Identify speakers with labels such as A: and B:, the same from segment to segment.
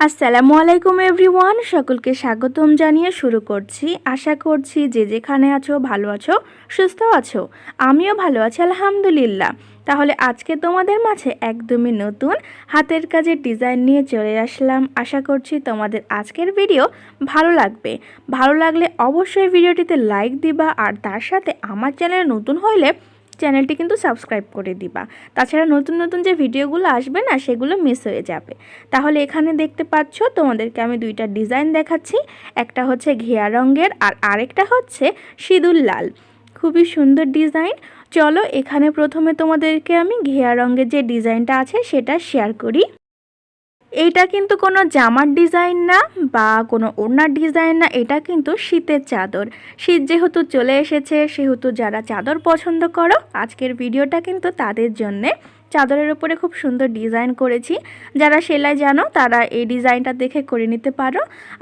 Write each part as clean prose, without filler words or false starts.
A: আসসালামু আলাইকুম এভরিওয়ান, সকলকে স্বাগতম জানিয়ে শুরু করছি। আশা করছি যে যেখানে আছো ভালো আছো, সুস্থ আছো। আমিও ভালো আছি আলহামদুলিল্লাহ। তাহলে আজকে তোমাদের মাঝে একদমই নতুন হাতের কাজের ডিজাইন নিয়ে চলে আসলাম। আশা করছি তোমাদের আজকের ভিডিও ভালো লাগবে। ভালো লাগলে অবশ্যই ভিডিওটিতে লাইক দিবা, আর তার সাথে আমার চ্যানেলে নতুন হইলে চ্যানেলটি কিন্তু সাবস্ক্রাইব করে দিবা। তাছাড়া নতুন নতুন যে ভিডিওগুলো আসবে না, সেগুলো মিস হয়ে যাবে। তাহলে এখানে দেখতে পাচ্ছ তোমাদেরকে আমি দুইটা ডিজাইন দেখাচ্ছি। একটা হচ্ছে ঘিয়া রঙের আর আরেকটা হচ্ছে সিঁদুর লাল। খুবই সুন্দর ডিজাইন। চলো এখানে প্রথমে তোমাদেরকে আমি ঘিয়া রঙের যে ডিজাইনটা আছে সেটা শেয়ার করি। এইটা কিন্তু কোনো জামার ডিজাইন না বা কোনো ওড়নার ডিজাইন না, এটা কিন্তু শীতের চাদর। শীত যেহেতু চলে এসেছে, সেহেতু যারা চাদর পছন্দ করো আজকের ভিডিওটা কিন্তু তাদের জন্যে। চাদরের উপরে খুব সুন্দর ডিজাইন করেছি। যারা সেলাই জানো তারা এই ডিজাইনটা দেখে করে নিতে পারো,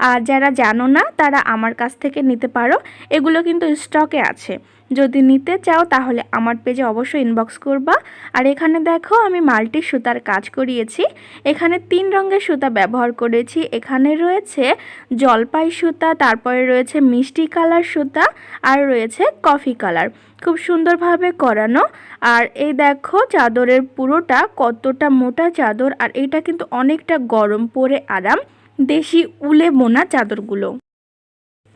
A: আর যারা জানো না তারা আমার কাছ থেকে নিতে পারো। এগুলো কিন্তু স্টকে আছে। যদি নিতে চাও তাহলে আমার পেজে অবশ্যই ইনবক্স করবা। আর এখানে দেখো আমি মাল্টি সুতার কাজ করিয়েছি। এখানে 3 রঙের সুতা ব্যবহার করেছি। এখানে রয়েছে জলপাই সুতা, তারপরে রয়েছে মিষ্টি কালার সুতা, আর রয়েছে কফি কালার। খুব সুন্দরভাবে করানো। আর এই দেখো চাদরের পুরোটা কতটা মোটা চাদর, আর এটা কিন্তু অনেকটা গরম, পরে আরাম। দেশি উলে বোনা চাদরগুলো।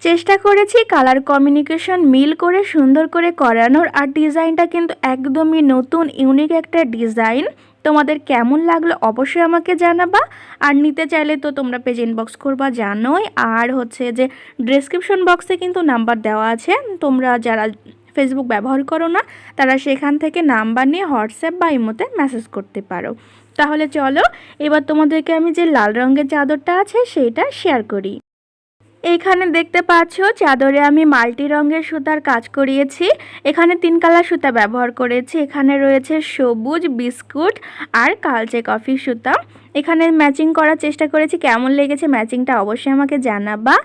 A: চেষ্টা করেছি কালার কমিউনিকেশন মিল করে সুন্দর করে করানোর। আর ডিজাইনটা কিন্তু একদমই নতুন, ইউনিক একটা ডিজাইন। তোমাদের কেমন লাগলো অবশ্যই আমাকে জানাবা। আর নিতে চাইলে তো তোমরা পেজ ইনবক্স করবা, জানোই। আর হচ্ছে যে ডেসক্রিপশন বক্সে কিন্তু নাম্বার দেওয়া আছে। তোমরা যারা ফেসবুক ব্যবহার করো না তারা সেখান থেকে নাম্বার নিয়ে হোয়াটসঅ্যাপ বা ইমোতে মেসেজ করতে পারো। তাহলে চলো এবার তোমাদেরকে আমি যে লাল রঙের চাদরটা আছে সেটা শেয়ার করি। এইখানে দেখতে পাচ্ছ চাদরে আমি মাল্টি রঙের সুতার কাজ করিয়েছি। এখানে 3 কালার সুতা ব্যবহার করেছি। এখানে রয়েছে সবুজ, বিস্কুট আর কালচে কফি সুতা। এখানে ম্যাচিং করার চেষ্টা করেছি। কেমন লেগেছে ম্যাচিংটা অবশ্যই আমাকে জানাবা।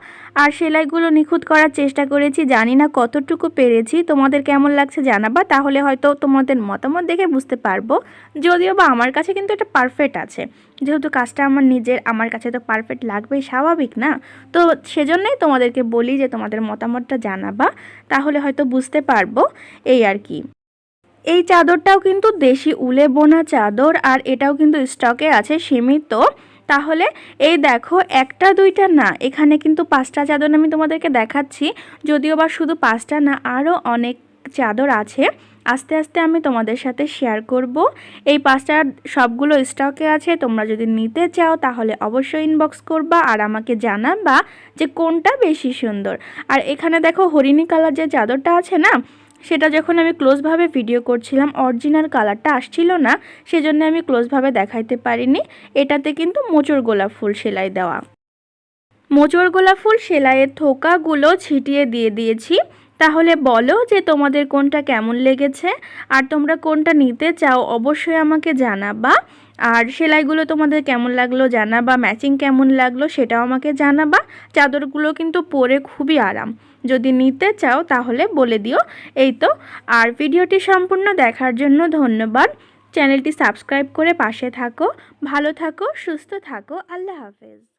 A: আর সেলাইগুলো নিখুঁত করার চেষ্টা করেছি, জানি না কতটুকু পেরেছি। তোমাদের কেমন লাগছে জানাবা, তাহলে হয়তো তোমাদের মতামত দেখে বুঝতে পারবো। যদিও বা আমার কাছে কিন্তু এটা পারফেক্ট আছে, যেহেতু কাজটা আমার নিজের, আমার কাছে তো পারফেক্ট লাগবেই, স্বাভাবিক না? তো সেজন্যই তোমাদেরকে বলি যে তোমাদের মতামতটা জানাবা, তাহলে হয়তো বুঝতে পারবো। এই আর কি। এই চাদরটাও কিন্তু দেশি উলে বোনা চাদর, আর এটাও কিন্তু স্টকে আছে সীমিত। তাহলে এই দেখো, একটা দুইটা না, এখানে কিন্তু 5টা চাদর আমি তোমাদেরকে দেখাচ্ছি। যদিও বা শুধু 5টা না, আরও অনেক চাদর আছে। আস্তে আস্তে আমি তোমাদের সাথে শেয়ার করব। এই 5টা সবগুলো স্টকে আছে। তোমরা যদি নিতে চাও তাহলে অবশ্যই ইনবক্স করবা আর আমাকে জানাবা যে কোনটা বেশি সুন্দর। আর এখানে দেখো হরিণী কালার যে চাদরটা আছে না, সেটা যখন আমি ক্লোজভাবে ভিডিও করছিলাম অরিজিনাল কালারটা আসছিল না, সেজন্য আমি ক্লোজভাবে দেখাইতে পারিনি। এটাতে কিন্তু মোচড় গোলাপ ফুল সেলাই দেওয়া। মোচড় গোলাপ ফুল সেলাইয়ের থোকাগুলো ছিটিয়ে দিয়ে দিয়েছি। তাহলে বলো যে তোমাদের কোনটা কেমন লেগেছে, আর তোমরা কোনটা নিতে চাও অবশ্যই আমাকে জানাবা। আর সেলাইগুলো তোমাদের কেমন লাগলো জানাবা, ম্যাচিং কেমন লাগলো সেটাও আমাকে জানাবা। চাদরগুলো কিন্তু পরে খুবই আরাম। যদি নিতে চাও তাহলে বলে দিও। এই তো। আর ভিডিওটি সম্পূর্ণ দেখার জন্য ধন্যবাদ। চ্যানেলটি সাবস্ক্রাইব করে পাশে থাকো। ভালো থাকো, সুস্থ থাকো। আল্লাহ হাফেজ।